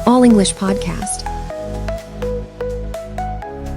All English Podcast.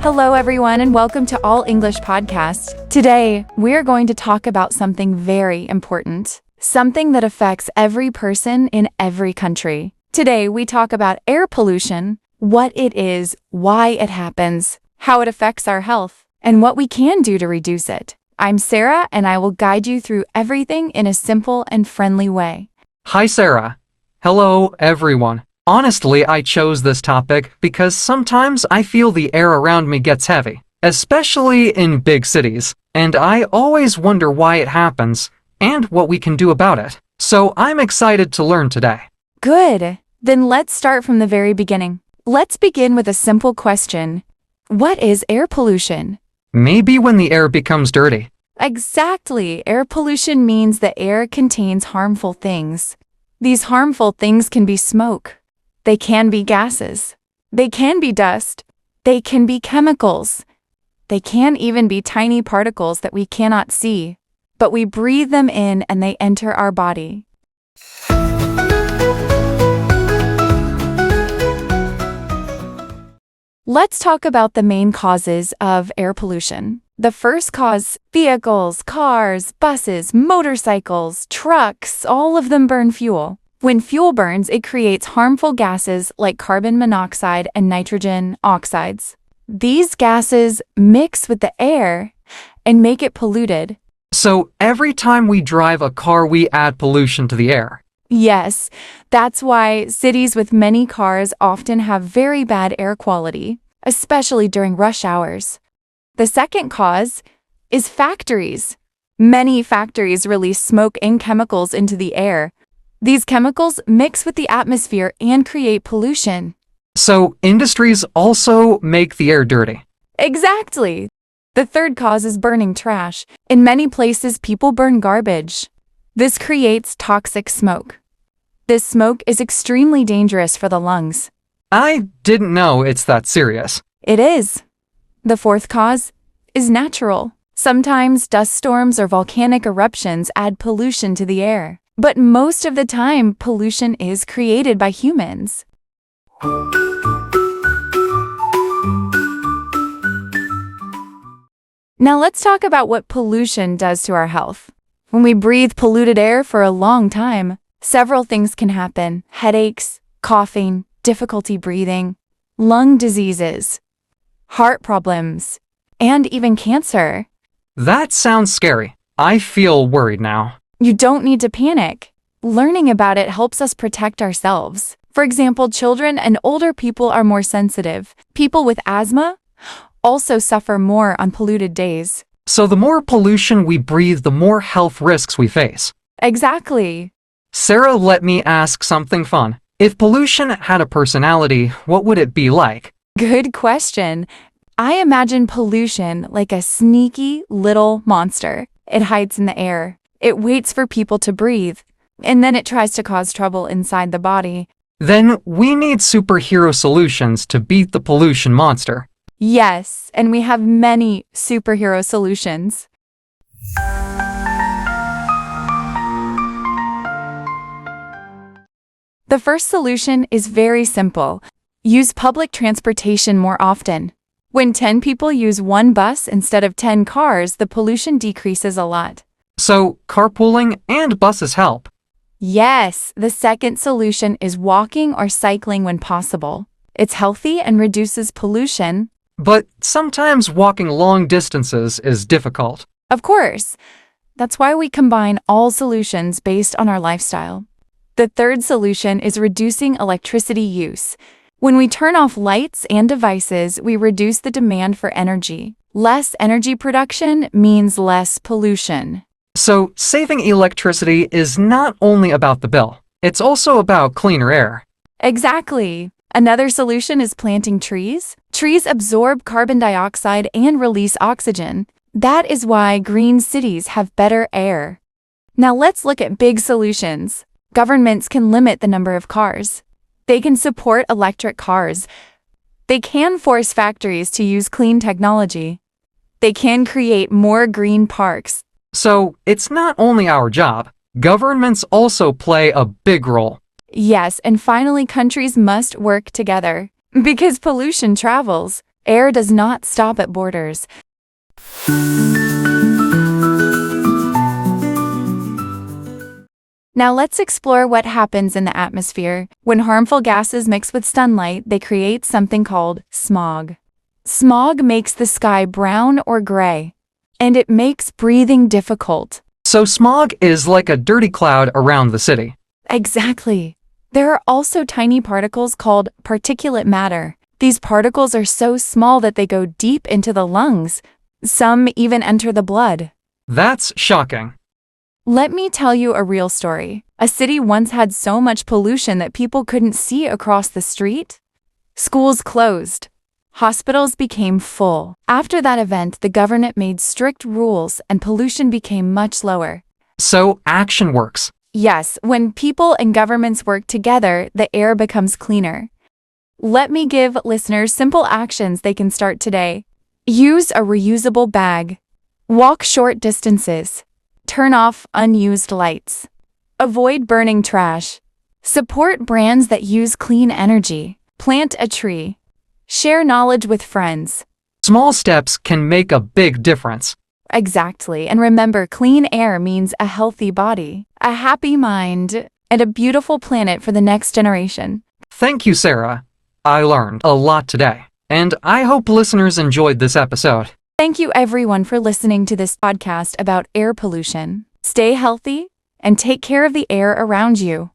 Hello, everyone, and welcome to All English Podcast. Today, we're going to talk about something very important, something that affects every person in every country. Today, we talk about air pollution, what it is, why it happens, how it affects our health, and what we can do to reduce it. I'm Sarah, and I will guide you through everything in a simple and friendly way. Hi, Sarah. Hello, everyone. Honestly, I chose this topic because sometimes I feel the air around me gets heavy, especially in big cities, and I always wonder why it happens and what we can do about it. So I'm excited to learn today. Good. Then let's start from the very beginning. Let's begin with a simple question. What is air pollution? Maybe when the air becomes dirty. Exactly. Air pollution means the air contains harmful things. These harmful things can be smoke. They can be gases. They can be dust. They can be chemicals. They can even be tiny particles that we cannot see, but we breathe them in and they enter our body. Let's talk about the main causes of air pollution. The first cause, vehicles, cars, buses, motorcycles, trucks, all of them burn fuel. When fuel burns, it creates harmful gases like carbon monoxide and nitrogen oxides. These gases mix with the air and make it polluted. So every time we drive a car, we add pollution to the air. Yes, that's why cities with many cars often have very bad air quality, especially during rush hours. The second cause is factories. Many factories release smoke and chemicals into the air. These chemicals mix with the atmosphere and create pollution. So industries also make the air dirty. Exactly. The third cause is burning trash. In many places, people burn garbage. This creates toxic smoke. This smoke is extremely dangerous for the lungs. I didn't know it's that serious. It is. The fourth cause is natural. Sometimes dust storms or volcanic eruptions add pollution to the air. But most of the time, pollution is created by humans. Now let's talk about what pollution does to our health. When we breathe polluted air for a long time, several things can happen: headaches, coughing, difficulty breathing, lung diseases, heart problems, and even cancer. That sounds scary. I feel worried now. You don't need to panic. Learning about it helps us protect ourselves. For example, children and older people are more sensitive. People with asthma also suffer more on polluted days. So the more pollution we breathe, the more health risks we face. Exactly. Sarah, let me ask something fun. If pollution had a personality, what would it be like? Good question. I imagine pollution like a sneaky little monster. It hides in the air. It waits for people to breathe, and then it tries to cause trouble inside the body. Then we need superhero solutions to beat the pollution monster. Yes, and we have many superhero solutions. The first solution is very simple. Use public transportation more often. When 10 people use one bus instead of 10 cars, the pollution decreases a lot. So carpooling and buses help. Yes, the second solution is walking or cycling when possible. It's healthy and reduces pollution. But sometimes walking long distances is difficult. Of course. That's why we combine all solutions based on our lifestyle. The third solution is reducing electricity use. When we turn off lights and devices, we reduce the demand for energy. Less energy production means less pollution. So saving electricity is not only about the bill, it's also about cleaner air. Exactly. Another solution is planting trees. Trees absorb carbon dioxide and release oxygen. That is why green cities have better air. Now let's look at big solutions. Governments can limit the number of cars. They can support electric cars. They can force factories to use clean technology. They can create more green parks. So it's not only our job. Governments also play a big role. Yes, and finally, countries must work together. Because pollution travels, air does not stop at borders. Now let's explore what happens in the atmosphere. When harmful gases mix with sunlight, they create something called smog. Smog makes the sky brown or gray, and it makes breathing difficult. So smog is like a dirty cloud around the city. Exactly. There are also tiny particles called particulate matter. These particles are so small that they go deep into the lungs. Some even enter the blood. That's shocking. Let me tell you a real story. A city once had so much pollution that people couldn't see across the street. Schools closed. Hospitals became full. After that event, the government made strict rules and pollution became much lower. So action works. Yes, when people and governments work together, the air becomes cleaner. Let me give listeners simple actions they can start today. Use a reusable bag. Walk short distances. Turn off unused lights. Avoid burning trash. Support brands that use clean energy. Plant a tree. Share knowledge with friends. Small steps can make a big difference. Exactly, and remember, clean air means a healthy body, a happy mind, and a beautiful planet for the next generation. Thank you, Sarah. I learned a lot today, and I hope listeners enjoyed this episode. Thank you everyone for listening to this podcast about air pollution. Stay healthy and take care of the air around you.